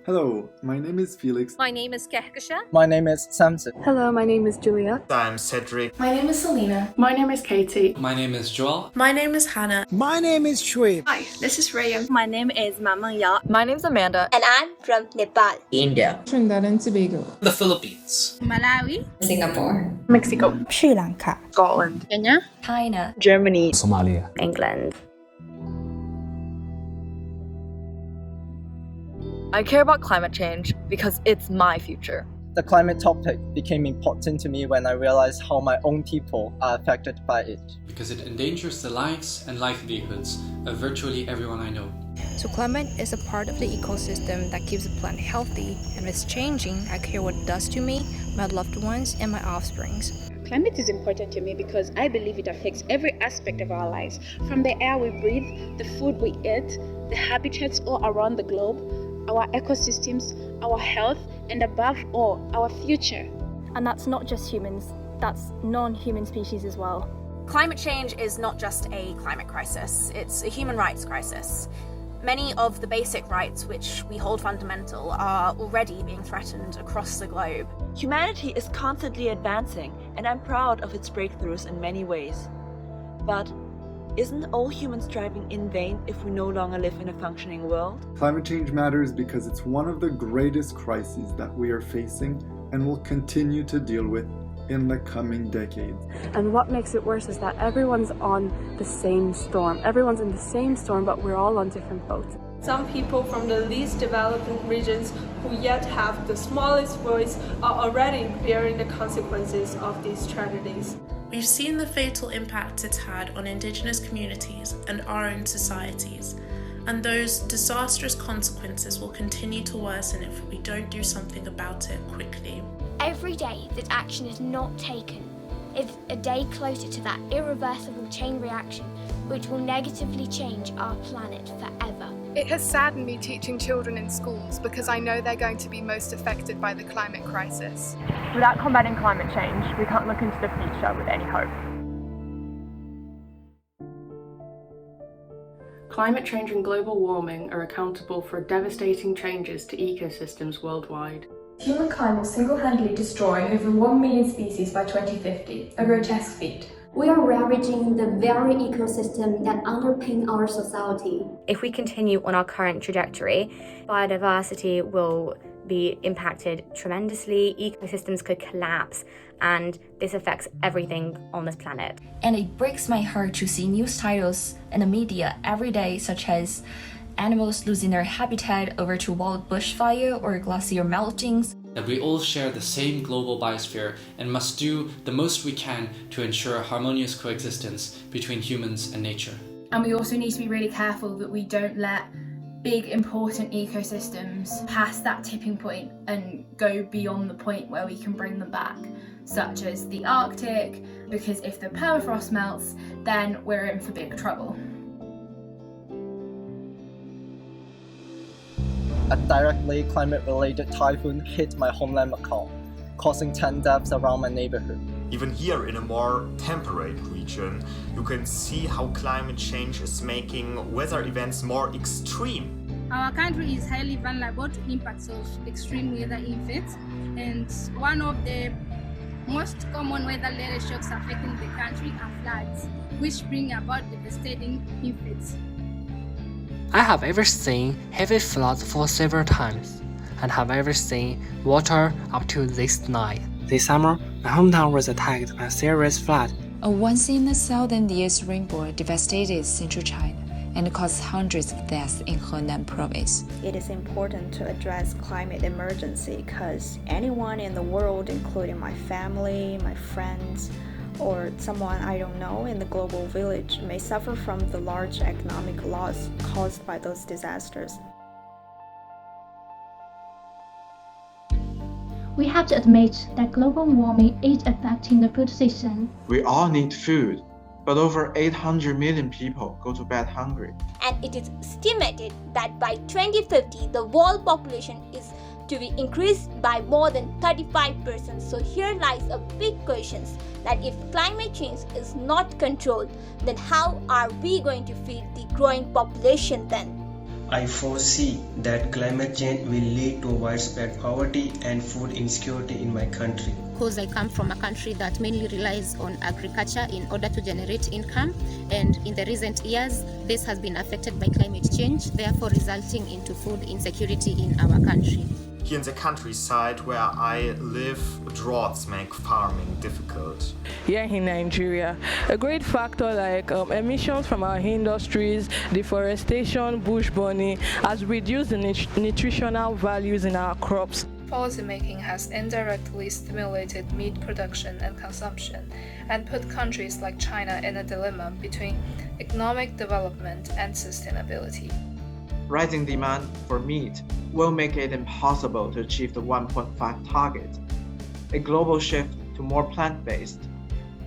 Hello, my name is Felix. My name is Kehkasha. My name is Samson. Hello, my name is Julia. I'm Cedric. My name is Selena. My name is Katie. My name is Joel. My name is Hannah. My name is Shuib. Hi, this is Raya. My name is Mamang Ya. My name is Amanda. And I'm from Nepal, India, Trinidad and Tobago, the Philippines, Malawi, Singapore, Mexico, Sri Lanka, Scotland, Kenya, China, Germany, Somalia, England. I care about climate change because it's my future. The climate topic became important to me when I realized how my own people are affected by it. because it endangers the lives and livelihoods of virtually everyone I know. So climate is a part of the ecosystem that keeps the planet healthy, and if it's changing, I care what it does to me, my loved ones, and my offsprings. Climate is important to me because I believe it affects every aspect of our lives, from the air we breathe, the food we eat, the habitats all around the globe, our ecosystems, our health, and above all, our future. And that's not just humans, that's non-human species as well. Climate change is not just a climate crisis, it's a human rights crisis. Many of the basic rights which we hold fundamental are already being threatened across the globe. Humanity is constantly advancing, and I'm proud of its breakthroughs in many ways. But isn't all human striving in vain if we no longer live in a functioning world? Climate change matters because it's one of the greatest crises that we are facing and will continue to deal with in the coming decades. And what makes it worse is that everyone's on the same storm. Everyone's in the same storm, but we're all on different boats. Some people from the least developed regions who yet have the smallest voice are already bearing the consequences of these tragedies. We've seen the fatal impact it's had on Indigenous communities and our own societies, and those disastrous consequences will continue to worsen if we don't do something about it quickly. Every day that action is not taken is a day closer to that irreversible chain reaction which will negatively change our planet forever. It has saddened me teaching children in schools because I know they're going to be most affected by the climate crisis. Without combating climate change, we can't look into the future with any hope. Climate change and global warming are accountable for devastating changes to ecosystems worldwide. Humankind will single-handedly destroy over 1 million species by 2050, a grotesque feat. We are ravaging the very ecosystem that underpin our society. If we continue on our current trajectory, biodiversity will be impacted tremendously, ecosystems could collapse, and this affects everything on this planet. And it breaks my heart to see news titles in the media every day, such as animals losing their habitat over to wild bushfire or glacier meltings. That we all share the same global biosphere and must do the most we can to ensure harmonious coexistence between humans and nature. And we also need to be really careful that we don't let big important ecosystems pass that tipping point and go beyond the point where we can bring them back, such as the Arctic, because if the permafrost melts, then we're in for big trouble. A directly climate-related typhoon hit my homeland Macau, causing 10 deaths around my neighborhood. Even here in a more temperate region, you can see how climate change is making weather events more extreme. Our country is highly vulnerable to impacts of extreme weather events, and one of the most common weather-related shocks affecting the country are floods, which bring about devastating effects. I have ever seen heavy floods for several times, and have ever seen water up to this night. This summer, my hometown was attacked by a serious flood. A once-in-a-thousand-years rainfall devastated central China and caused hundreds of deaths in Henan province. It is important to address climate emergency because anyone in the world, including my family, my friends, or someone I don't know in the global village may suffer from the large economic loss caused by those disasters. We have to admit that global warming is affecting the food system. We all need food, but over 800 million people go to bed hungry. And it is estimated that by 2050, the world population is to be increased by more than 35%. So here lies a big question that if climate change is not controlled, then how are we going to feed the growing population then? I foresee that climate change will lead to widespread poverty and food insecurity in my country. Because I come from a country that mainly relies on agriculture in order to generate income, and in the recent years this has been affected by climate change, therefore resulting into food insecurity in our country. Here in the countryside where I live, droughts make farming difficult. Here in Nigeria, a great factor like emissions from our industries, deforestation, bush burning has reduced the nutritional values in our crops. Policymaking has indirectly stimulated meat production and consumption and put countries like China in a dilemma between economic development and sustainability. Rising demand for meat will make it impossible to achieve the 1.5 target. A global shift to more plant-based,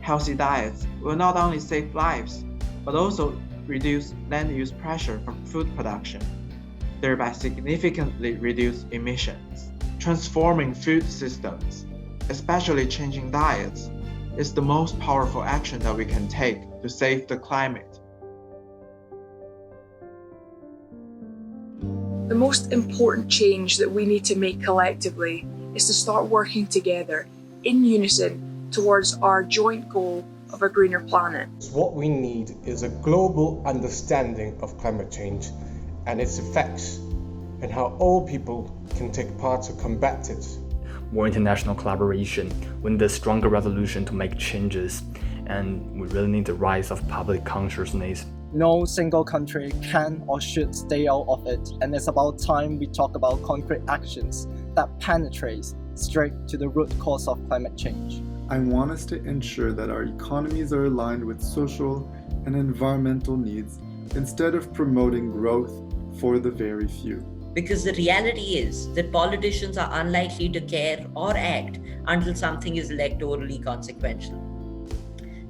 healthy diets will not only save lives, but also reduce land use pressure from food production, thereby significantly reduce emissions. Transforming food systems, especially changing diets, is the most powerful action that we can take to save the climate. The most important change that we need to make collectively is to start working together in unison towards our joint goal of a greener planet. What we need is a global understanding of climate change and its effects, and how all people can take part to combat it. More international collaboration, we need a stronger resolution to make changes, and we really need the rise of public consciousness. No single country can or should stay out of it, and it's about time we talk about concrete actions that penetrates straight to the root cause of climate change. I want us to ensure that our economies are aligned with social and environmental needs instead of promoting growth for the very few. Because the reality is that politicians are unlikely to care or act until something is electorally consequential.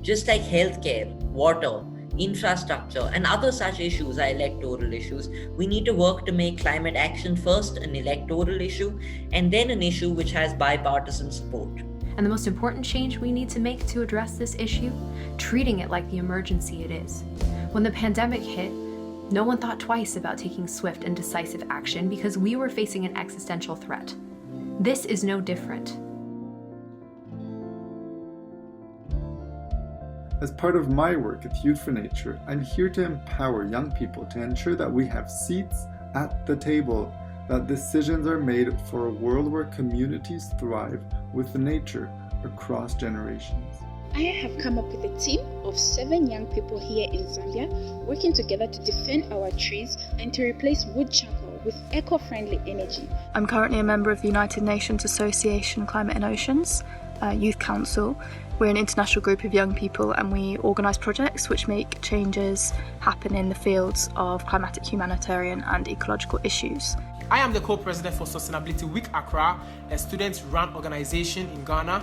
Just like healthcare, water, infrastructure, and other such issues are electoral issues, we need to work to make climate action first an electoral issue, and then an issue which has bipartisan support. And the most important change we need to make to address this issue, treating it like the emergency it is. When the pandemic hit, no one thought twice about taking swift and decisive action because we were facing an existential threat. This is no different. As part of my work at Youth for Nature, I'm here to empower young people to ensure that we have seats at the table, that decisions are made for a world where communities thrive with nature across generations. I have come up with a team of 7 young people here in Zambia working together to defend our trees and to replace wood charcoal with eco-friendly energy. I'm currently a member of the United Nations Association Climate and Oceans Youth Council. We're an international group of young people and we organise projects which make changes happen in the fields of climatic, humanitarian and ecological issues. I am the co-president for Sustainability Week Accra, a student-run organisation in Ghana,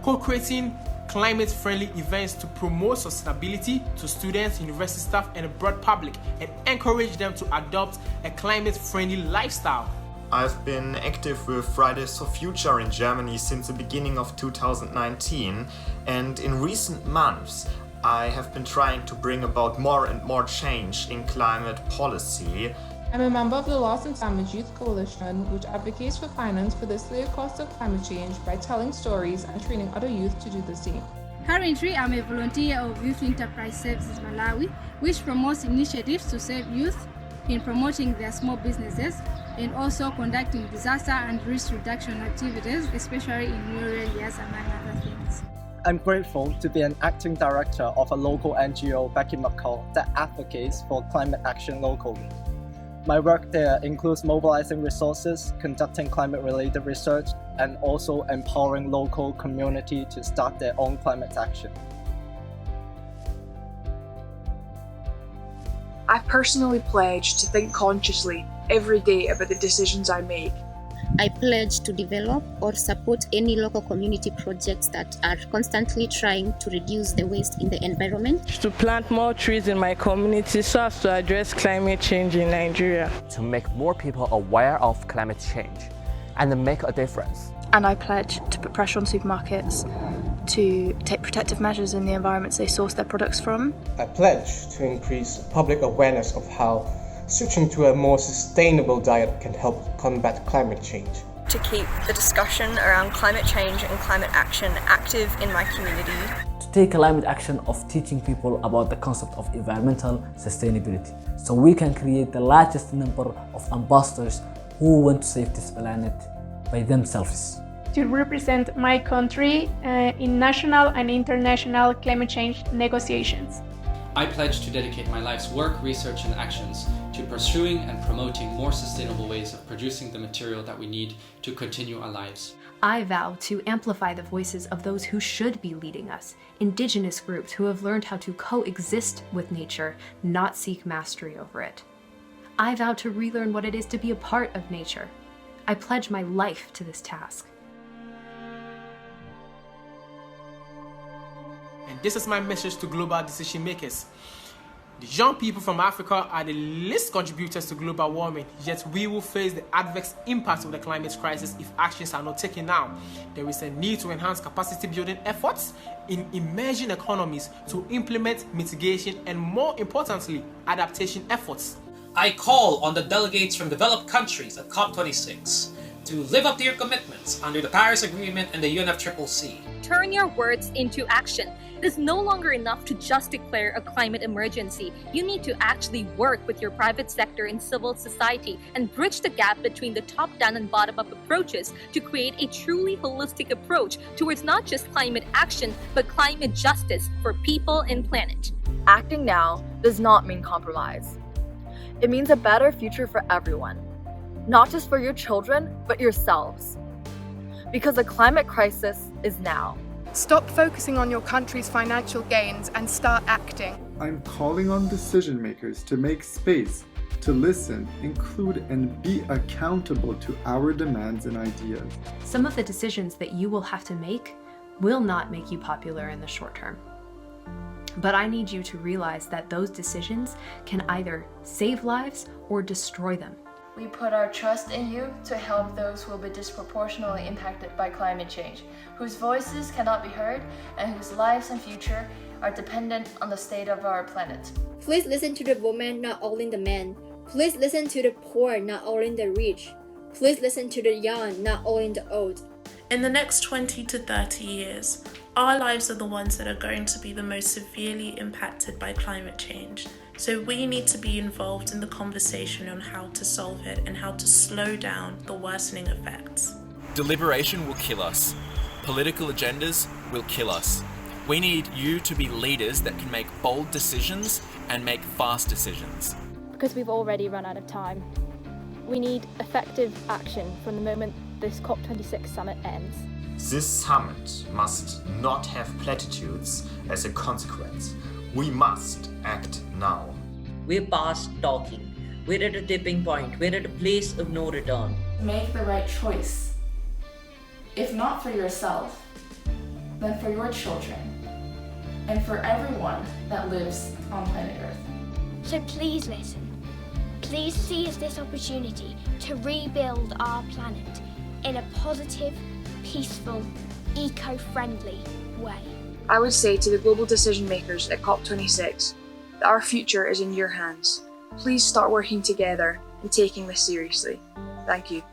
co-creating climate-friendly events to promote sustainability to students, university staff and the broad public and encourage them to adopt a climate-friendly lifestyle. I've been active with Fridays for Future in Germany since the beginning of 2019, and in recent months I have been trying to bring about more and more change in climate policy. I'm a member of the Lost and Damaged Youth Coalition, which advocates for finance for the slave cost of climate change by telling stories and training other youth to do the same. Currently, I'm a volunteer of Youth Enterprise Services Malawi, which promotes initiatives to save youth in promoting their small businesses and also conducting disaster and risk reduction activities, especially in rural areas, among other things. I'm grateful to be an acting director of a local NGO back in Macau that advocates for climate action locally. My work there includes mobilizing resources, conducting climate-related research, and also empowering local community to start their own climate action. I personally pledge to think consciously every day about the decisions I make. I pledge to develop or support any local community projects that are constantly trying to reduce the waste in the environment. To plant more trees in my community so as to address climate change in Nigeria. To make more people aware of climate change and make a difference. And I pledge to put pressure on supermarkets to take protective measures in the environments they source their products from. I pledge to increase public awareness of how Switching to a more sustainable diet can help combat climate change. To keep the discussion around climate change and climate action active in my community. To take climate action of teaching people about the concept of environmental sustainability, so we can create the largest number of ambassadors who want to save this planet by themselves. To represent my country in national and international climate change negotiations. I pledge to dedicate my life's work, research and actions to pursuing and promoting more sustainable ways of producing the material that we need to continue our lives. I vow to amplify the voices of those who should be leading us, indigenous groups who have learned how to coexist with nature, not seek mastery over it. I vow to relearn what it is to be a part of nature. I pledge my life to this task. And this is my message to global decision makers. The young people from Africa are the least contributors to global warming, yet we will face the adverse impacts of the climate crisis if actions are not taken now. There is a need to enhance capacity building efforts in emerging economies to implement mitigation and, more importantly, adaptation efforts. I call on the delegates from developed countries at COP26 to live up to your commitments under the Paris Agreement and the UNFCCC. Turn your words into action. It is no longer enough to just declare a climate emergency. You need to actually work with your private sector and civil society and bridge the gap between the top-down and bottom-up approaches to create a truly holistic approach towards not just climate action, but climate justice for people and planet. Acting now does not mean compromise. It means a better future for everyone, not just for your children, but yourselves. Because the climate crisis is now. Stop focusing on your country's financial gains and start acting. I'm calling on decision makers to make space, to listen, include, and be accountable to our demands and ideas. Some of the decisions that you will have to make will not make you popular in the short term. But I need you to realize that those decisions can either save lives or destroy them. We put our trust in you to help those who will be disproportionately impacted by climate change, whose voices cannot be heard, and whose lives and future are dependent on the state of our planet. Please listen to the woman, not only the man. Please listen to the poor, not only the rich. Please listen to the young, not only the old. In the next 20 to 30 years, our lives are the ones that are going to be the most severely impacted by climate change. So we need to be involved in the conversation on how to solve it and how to slow down the worsening effects. Deliberation will kill us. Political agendas will kill us. We need you to be leaders that can make bold decisions and make fast decisions. Because we've already run out of time. We need effective action from the moment this COP26 summit ends. This summit must not have platitudes as a consequence. We must act now. We're past talking. We're at a tipping point. We're at a place of no return. Make the right choice. If not for yourself, then for your children and for everyone that lives on planet Earth. So please listen. Please seize this opportunity to rebuild our planet in a positive, peaceful, eco-friendly way. I would say to the global decision makers at COP26 that our future is in your hands. Please start working together and taking this seriously. Thank you.